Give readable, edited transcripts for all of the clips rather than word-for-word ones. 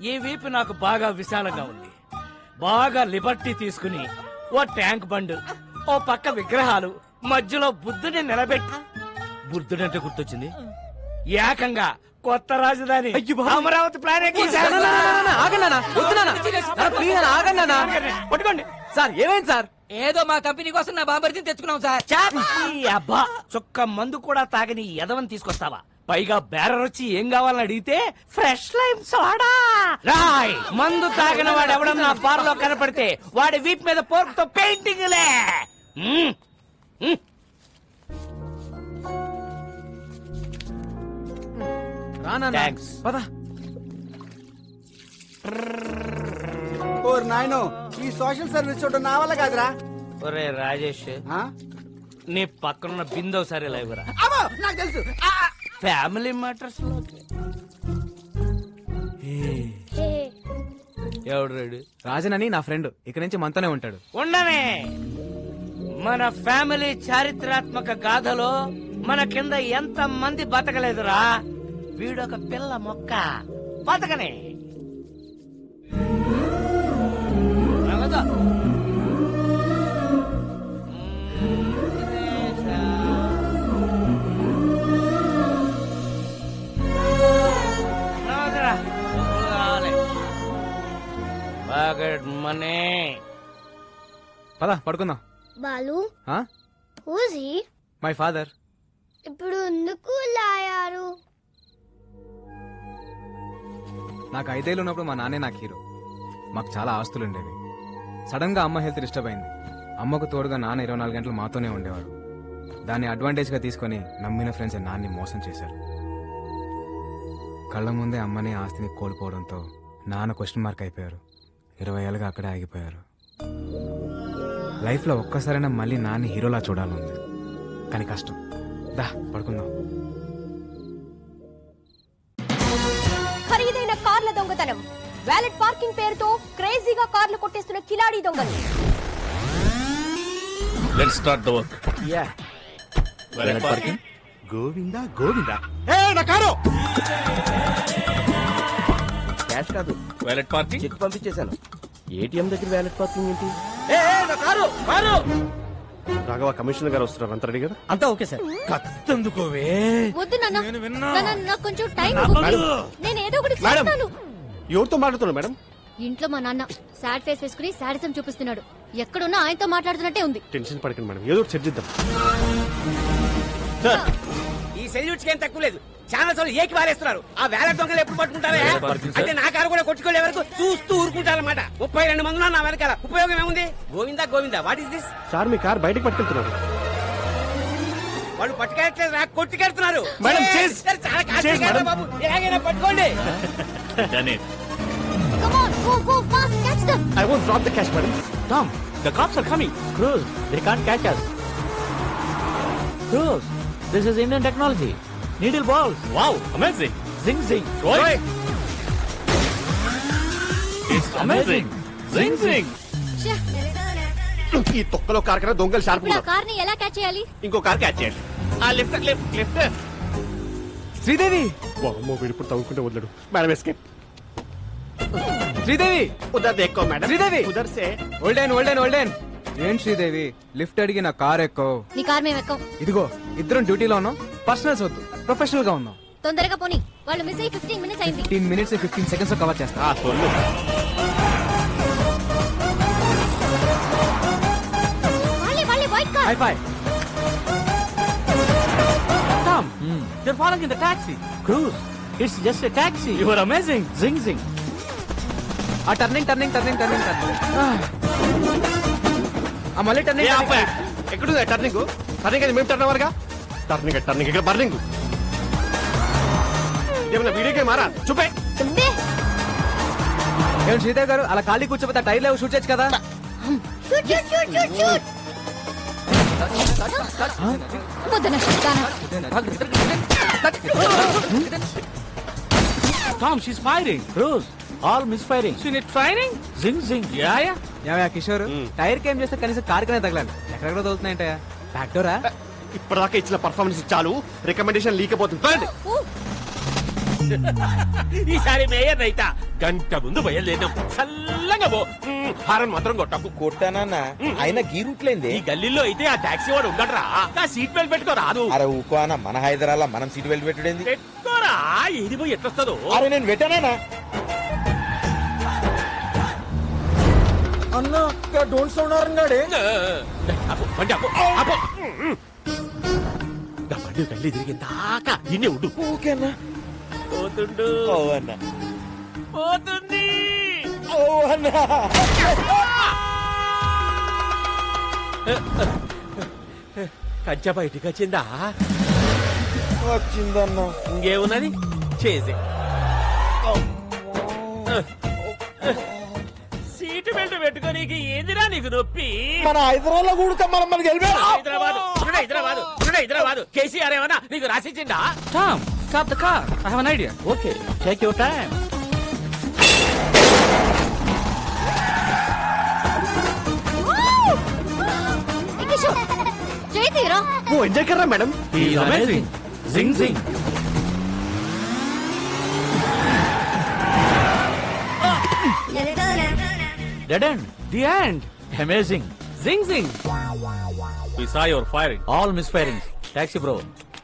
ఈ వీపు నాకు బాగా విశాలంగా ఉంది. బాగా లిబర్టీ తీసుకుని ఓ ట్యాంక్ బండ్, ఓ పక్క విగ్రహాలు, మధ్యలో బుద్ధుని నిలబెట్టి, బుద్ధుడంటే గుర్తొచ్చింది, ఏకంగా కొత్త రాజధాని అమరావతి ప్లాన్ పట్టుకోండి. సార్ ఏమైంది సార్? ఏదో మా కంపెనీ కోసం నా బాంబర్తిని తెచ్చుకున్నాం సార్. అబ్బా చుక్క మందు కూడా తాగని ఎదవని తీసుకొస్తావా? పైగా బేరర్ వచ్చి ఏం కావాలని అడిగితే ఫ్రెష్ లైమ్ సోడా. రాయ్ మందు తాగిన వాడు ఎవడన్నా బార్ లో కనపడితే వాడి వీప్ మీద పోర్క్ తో పెయింటింగ్ లే. థాంక్స్. నాయనో ఈ సోషల్ సర్వీస్ చూడటం నా వల్ల కాదురా. ఒరే రాజేష్, నీ పక్కనున్న బిందో సరే లేవురా. నాకు తెలుసు. ఫ్యామిలీ మ్యాటర్స్ లో ఎవడు రాడు? రాజన్ నా ఫ్రెండ్ ఇక్కడ నుంచి మనతోనే ఉంటాడు. ఉండనే మన ఫ్యామిలీ చారిత్రాత్మక గాథలో మన కింద ఎంత మంది బతకలేదురా. వీడొక పిల్ల మొక్క బతకనే. నవ్వదు. నవ్వదురా. రాలే. Pocket money. పద పడుకుందాం. Balu who's he? My father. ఇప్పుడు ఎందుకు లాయారు? నాకు 5 ఏళ్ళు ఉన్నప్పుడు మా నాన్నే నాకు హీరో. మాకు చాలా ఆస్తులు ఉండేవి. సడన్ గా అమ్మ హెల్త్ డిస్టర్బ్ అయింది. అమ్మకు తోడుగా నాన్న 24 గంటలు మాతోనే ఉండేవాడు. దాన్ని అడ్వాంటేజ్ గా తీసుకుని నమ్మిన ఫ్రెండ్స్ నాన్ని మోసం చేశారు. కళ్ళ ముందే అమ్మని ఆస్తిని కోల్పోవడంతో నాన్న క్వశ్చన్ మార్క్ అయిపోయారు. 20 ఏళ్ళుగా అక్కడే ఆగిపోయారు. లైఫ్ లో ఒక్కసారైనా మళ్ళీ నాన్ని హీరోలా చూడాలంది, కానీ కష్టం. దా పడుకుందాం. ఖరీదైన కార్ల దొంగతనం, వ్యాలెట్ పార్కింగ్ పేరుతో క్రేజీగా కార్లు కొట్టేస్తున్న కిలాడీ దొంగలు. Let's start the work. Yeah valet parking. Govinda Govinda. ఏ నా కారు. క్యాష్ కాదు, వాలెట్ పార్కింగ్. చెక్ పంపించేశాను. ఏటీఎం దగ్గర వ్యాలెట్ పార్కింగ్ ఏంటి? నా కారు కారు. రాఘవ కమిషనర్ గారు వస్తున్నారు. అంత రెడీ కదా? అంతా ఓకే సార్. కత్తందుకోవే. వద్దు నాన్న, నాకు కొంచెం టైం. నేను ఏదో ఒకటి మేడం. చేస్తాను. ఎవరితో మాట్లాడుతున్నారు మేడం? ఇంట్లో మా నాన్న సాడ్ ఫేస్ వేసుకుని సాడిజం చూపిస్తున్నాడు. ఎక్కడున్నా ఆయనతో మాట్లాడుతున్నట్టే ఉంది. టెన్షన్ పడకండి మేడం, ఏదో ఒకటి సెట్ చేద్దాం. ఈ సెల్యూట్స్ ఏం తక్కువ లేదు. చాలా సార్లు ఏకి వారేస్తున్నారు. ఆ వేల దొంగలు ఎప్పుడు పట్టుకుంటారా? అంటే నా కారు కూడా కొట్టుకోలే వరకు చూస్తూ ఊరుకుంటారన్నమాట. 32 మంది ఉన్నారు నా వెనకాల. ఉపయోగం ఏముంది? Govinda Govinda. What is this? Sir me car బయటకు పట్టుకెళ్తున్నారు. వాళ్ళు పట్టుకెళ్ళట్లేదు, నాకు కొట్టుకెళ్తున్నారు. మేడం, చేస్. చాలా కాదు బాబు, ఏగైనా పట్టుకోండి. Come on, go fast, catch them. I won't drop the cash, madam. Tom, the cops are coming. Cruz, they can't catch us. Cruz, this is Indian technology. Needle balls. Wow, amazing. Zing zing. Joy. It's amazing. Zing zing. ఈ తొక్కలో car కన్నా దొంగలు sharp ఇప్పుడు ఆ కార్ని ఎలా catch చేయాలి? ఇంకో కార్ క్యాచ్ చేయండి. ఆ లిఫ్ట్ లిఫ్ట్ లిఫ్ట్. శ్రీదేవి. అమ్మో వీడు ఇప్పుడు తవ్వుకుంటే వదలడు. Madam escape. శ్రీదేవి. ఉదర్ దేక్కో మేడం. శ్రీదేవి. ఉదర్ సే. ఓల్డెన్. ఏం శ్రీదేవి లిఫ్ట్ అడిగి నా కార్ ఎక్కో. నీ కార్ మేము ఎక్కం. ఇదిగో ఇద్దరం డ్యూటీలో ఉన్నాం. పర్సనల్స్ వద్దు, ప్రొఫెషనల్ గా ఉన్నాం. తొందరగా పోనీ. వాళ్ళు మిస్ అయ్యి 15 మినిట్స్ అయింది. 15 మినిట్స్ 15 సెకండ్స్ లో కవర్ చేస్తా. వాళ్ళే white car. High phi. Tom, they're falling in the taxi. Cruz, it's just a taxi. You are amazing. Zing zing. ఆ టర్నింగ్ ఆ మళ్ళీ టర్నింగ్. ఎక్కడుంది టర్నింగ్? టర్నింగ్ అది మేము టర్న్ అవ్వరుగా. టర్నింగ్ ఇక్కడ బర్నింగ్. ఇదేమన్నా వీడియో గేమ్ మారా? చూపే. ఏం శ్రీదేవి గారు అలా ఖాళీ కూర్చోపోతే టైర్ లేవు షూట్ చేయొచ్చు కదా. Shoot. Tom, she's firing. Cruz, all misfiring. She need training. Zing zing. Yeah. ఏమయ్యా కిషోర్, టైర్ కేం చేస్తే కనీసం కార్ కనే తగలాలి. ఎక్కడెక్కడ తగులుతున్నాయంటే ఫ్యాక్టోరా. ఇప్పటిదాకా ఇచ్చిన పర్ఫార్మెన్స్ చాలు. రికమెండేషన్ లీక్ అయిపోతుంది. ఈసారి మేయర్ అయితా గంట ముందు బయలుదేరినాం చల్లగా పో హారన్ మాత్రం కొట్టకు కొట్టానన్నా అయినా గీ రూట్లేంది ఈ గల్లీలో అయితే ఆ టాక్సీ వాడు ఉండడరా నా సీట్ బెల్ట్ పెట్టుకో రాదు అరే ఊకో అన్న మన హైదరాబాద్ మనం సీటు వెళ్ళి పెట్టడేంది పెట్టుకోరా ఏది పోయి ఎట్లొస్తుందో అరే నేను పెట్టానా అన్నా డోంట్ సౌండ్ అరంగాడే బండి ఆపు, ఆపు. గా బండి గల్లీ తిరిగి దాకా ఇన్నే ఉండు ఓకేనా పోతుండు ఓ అన్న పోతుంది ఓ అన్న కంచె బయటికి వచ్చిందా వచ్చిందన్న ఇంకేమున్నది చేసే సీటు బెల్ట్ పెట్టుకోనీకి ఏందిరా నీకు నొప్పి మన హైదరాబాద్ లో కూడా మనం మనకి హైదరాబాద్ కేసీఆర్ ఏమన్నా నీకు రాసిచ్చిందా Tom, stop the car. I have an idea. Okay take your time Kishore చేయి తీరా वो एंजॉय कर रहा है मैडम అమేజింగ్ జింగ్ జింగ్ Dead end. The end. Amazing. Zing zing. We saw your firing. All misfirings. Taxi bro.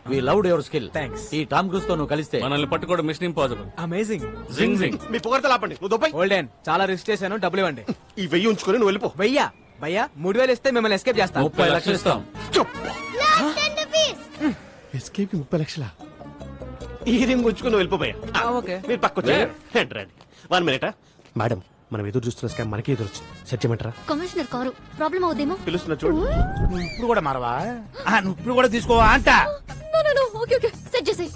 We loved your skill. Thanks. ఈ Tom cruise తో నువ్వు కలిస్తే మనల్ని పట్టుకోవడం మిషన్ ఇంపాసిబుల్. అమేజింగ్ జింగ్ జింగ్. మీ పొగడత లాపండి నువ్వు దొబ్బాయి ఓల్డెన్ చాలా రిస్క్ చేశాను డబ్బులు ఇవ్వండి ఈ 1000 ఉంచుకొని నువ్వు వెళ్ళిపో భయ్యా భయ్యా 3000 ఇస్తే మిమ్మల్ని ఎస్కేప్ చేస్తాను 30 లక్షలు ఇస్తాం. ఎస్కేప్ కి 30 లక్షల ఈ రింగ్ ఉంచుకొని నువ్వు వెళ్ళిపోయా ఓకే మీరు పక్కొచ్చి రండి 1 మినిట్ మేడం మనం ఎదురు చూస్తున్న స్కామ్ మనకి ఎదురు వచ్చింది సెట్ చేయమంటారా కమిషనర్ కారు ప్రాబ్లం అవుదేమో పిలుస్తున్నా చూడు ఇప్పుడు కూడా మారవా నువ్వు ఇప్పుడు కూడా తీసుకోవా అంట ఓకే ఓకే సెట్ చేసేయ్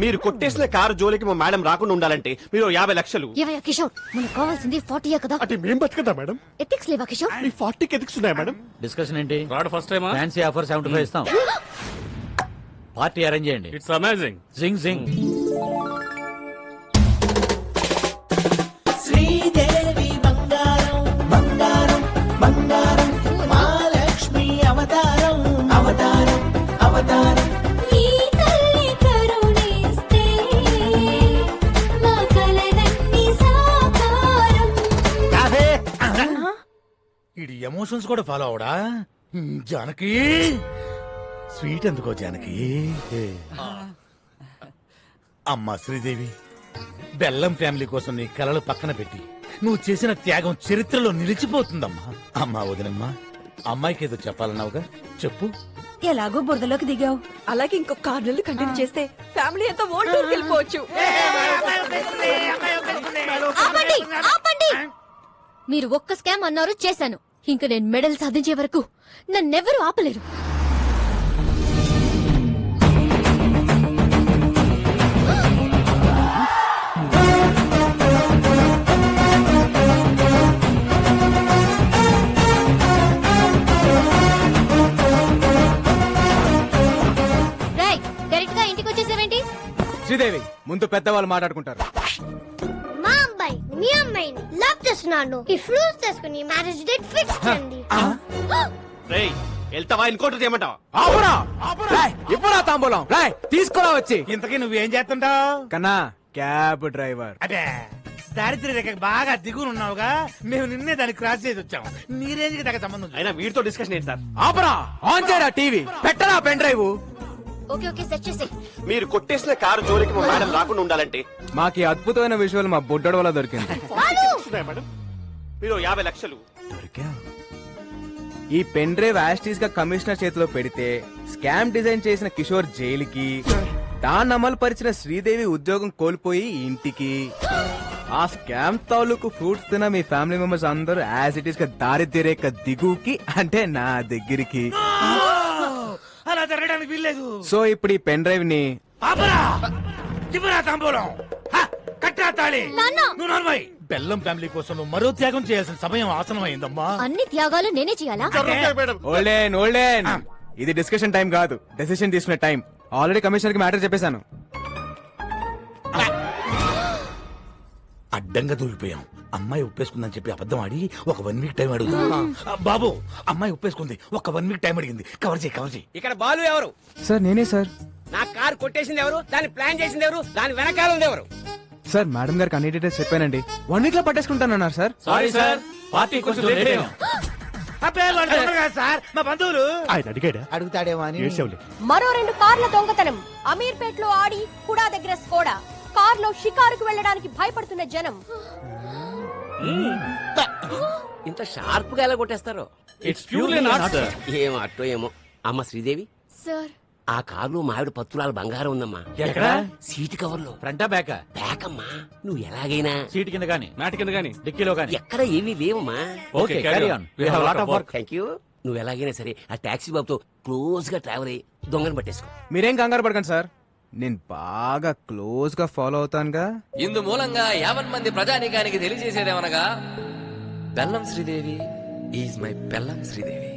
మీరు కొట్టేసిన కారు జోలికి మా మేడం రాకుండా ఉండాలంటే మీరు 50 లక్షలు ఏవయ్యా కిషోర్ మనకు కావాల్సింది 40 కదా అంటే మేం బతకదా మేడం ఎథిక్స్ లేవా కిషోర్ మీ 40కి ఎదిక్స్ ఉన్నాయా మేడం డిస్కషన్ ఏంటి రాడ్ ఫస్ట్ టైమా? ఫ్యాన్సీ ఆఫర్ 75 ఇస్తాం. పార్టీ అరేంజ్ చేయండి. It's amazing. జింగ్ జింగ్. శ్రీదేవి బంగారం బంగారం బంగారం మహాలక్ష్మి అవతారం అవతారం అవతారం ఈ తల్లి కరుణిస్తే మా కలలన్నీ సాకారం ఇది ఎమోషన్స్ కూడా ఫాలో అవడా జానకి స్వీట్ ఎందుకో జానకి అమ్మా శ్రీదేవి బెల్లం ఫ్యామిలీ కోసం నీ కలలు పక్కన పెట్టి నువ్వు చేసిన త్యాగం చరిత్రలో నిలిచిపోతుందమ్మా అమ్మా వదినమ్మా అమ్మాయికి ఏదో చెప్పాలన్నావుగా చెప్పు ఎలాగో బురదలోకి దిగావు అలాగే ఇంకొక 6 నెలలు కంటిన్యూ చేస్తే ఫ్యామిలీ అంతా వరల్డ్ టూర్కి వెళ్ళిపోవచ్చు ఆపండి ఆపండి మీరు ఒక్క స్కామ్ అన్నారు చేశాను ఇంకా నేను మెడల్ సాధించే వరకు నన్నెవరూ ఆపలేరు రేయ్, డైరెక్ట్ గా ఇంటికి వచ్చేసావేంటి శ్రీదేవి ముందు పెద్దవాళ్ళు మాట్లాడుకుంటారు మా అబ్బాయి మీ అమ్మాయిని లవ్ చేస్తున్నాను ఈ ఫ్రూట్స్ తీసుకుని మ్యారేజ్ డేట్ ఫిక్స్ చేయండి రేయ్ వెళ్తావా ఇంకోటి చేయమంటావా ఆపురా రాయ్, ఇప్పుడా తాంబూలం రాయ్ తీసుకురా వచ్చి ఇంతకీ నువ్వేం చేస్తుంటావు కన్నా క్యాబ్ డ్రైవర్ అదే దారిద్ర్య రేఖ బాగా దిగునున్నావుగా మేము నిన్నే దాన్ని క్రాస్ చేసి వచ్చాం నీ రేంజ్ కి తగ్గ సంబంధం అయినా వీడితో డిస్కషన్ ఏంటి సార్ ఆపరా ఆన్ చేయరా టీవీ పెట్టరా pen drive okay okay set చేసే మీరు కొట్టేసిన కారు జోలికి మా మేడం రాకుండా ఉండాలంటే మాకి అద్భుతమైన విజువల్ మా బుడ్డోడు వల్ల దొరికింది ఉన్నాయా మేడం మీరు 50 లక్షలు ఈ పెన్ డ్రైవ్ యాస్టీస్ గా కమిషనర్ చేతిలో పెడితే స్కామ్ డిజైన్ చేసిన కిషోర్ జైలుకి దాన్ని అమలు పరిచిన శ్రీదేవి ఉద్యోగం కోల్పోయి ఇంటికి ఆ స్కామ్ తాలూకు ఫ్రూట్స్ తిన్న మీ ఫ్యామిలీ మెంబర్స్ అందరూ యాజ్ ఇట్ ఈస్ గా దారిద్ర్య రేఖ దిగుకి అంటే నా దగ్గరికి అలా జరగడానికి వీల్లేదు సో ఇప్పుడు ఈ పెన్ డ్రైవ్ ని ఆపరా చివరా తాంబూలం హ, కట్టా తాళి నాన్న! నువ్వు నడవై. బెల్లం ఫ్యామిలీ కోసం నువ్వు మరో త్యాగం చేయాల్సిన సమయం ఆసనం అయిందమ్మా అన్ని త్యాగాలు నేనే చేయాలా మేడం ఓల్డెన్ ఓల్డెన్ ఇది డిస్కషన్ టైం కాదు డెసిషన్ తీసుకునే టైం ఆల్రెడీ కమిషనర్ కి మ్యాటర్ చెప్పేశాను అడ్డంగా దూరిపోయాం అమ్మాయి ఒప్పేసుకుందని చెప్పి అబద్ధం ఆడి ఒక 1 వీక్ టైం అడుగుతా బాబు అమ్మాయి ఒప్పేసుకుంది ఒక 1 వీక్ టైం అడిగింది కవర్ చేయి ఇక్కడ బాలు ఎవరు? సార్ నేనే సార్ నా కారు కొట్టేసింది ఎవరు, దాన్ని ప్లాన్ చేసింది ఎవరు, దాని వెనకాల ఉంది ఎవరు? సార్ మేడం గారికి అన్ని డీటెయిల్స్ చెప్పానండి. 1 వీక్ లో పట్టేసుకుంటానన్నారు సార్. సారీ సార్, పార్టీ కొంచెం లేట్ అయ్యాం. సార్ మా బంధువులు. ఆయన అడిగాడా? అడుగుతాడేమో అని ఏడ్చావులే. మరో 2 కార్ల దొంగతనం. అమీర్పేట్ లో ఆడి కుడా దగ్గర స్కోడా. కార్లో షికారుకు వెళ్ళడానికి భయపడుతున్న జనం. ఇంత షార్ప్ గా ఎలా కొట్టేస్తారు? It's purely not, sir. ఏమో అట్టో ఏమో. అమ్మ శ్రీదేవి, సార్ ఆ కారులో మావిడ పత్తులాల బంగారం ఉందమ్మా. ఎక్కడ? సీటు కవర్ లో. ఫ్రంటా బ్యాకా? బ్యాక్ అమ్మా. నువ్వు ఎలాగైనా సీట్ కింద గానీ, మ్యాట్ కింద గానీ, డిక్కీలో గానీ. ఎక్కడ ఏమీ లేవమ్మా. Okay, carry on. We have a lot of work. Thank you. నువ్వు ఎలాగైనా సరే ఆ టాక్సీ బాబుతో క్లోజ్ గా ట్రావెల్ అయ్యి దొంగను పట్టేసుకో. మీరేం కంగారు పడకండి సార్, నేను బాగా క్లోజ్ గా ఫాలో అవుతానుగా. ఇందు మూలంగా 50 మంది ప్రజానీకానికి తెలియజేసేదేమనగా బెల్లం శ్రీదేవి ఈజ్ మై బెల్లం శ్రీదేవి.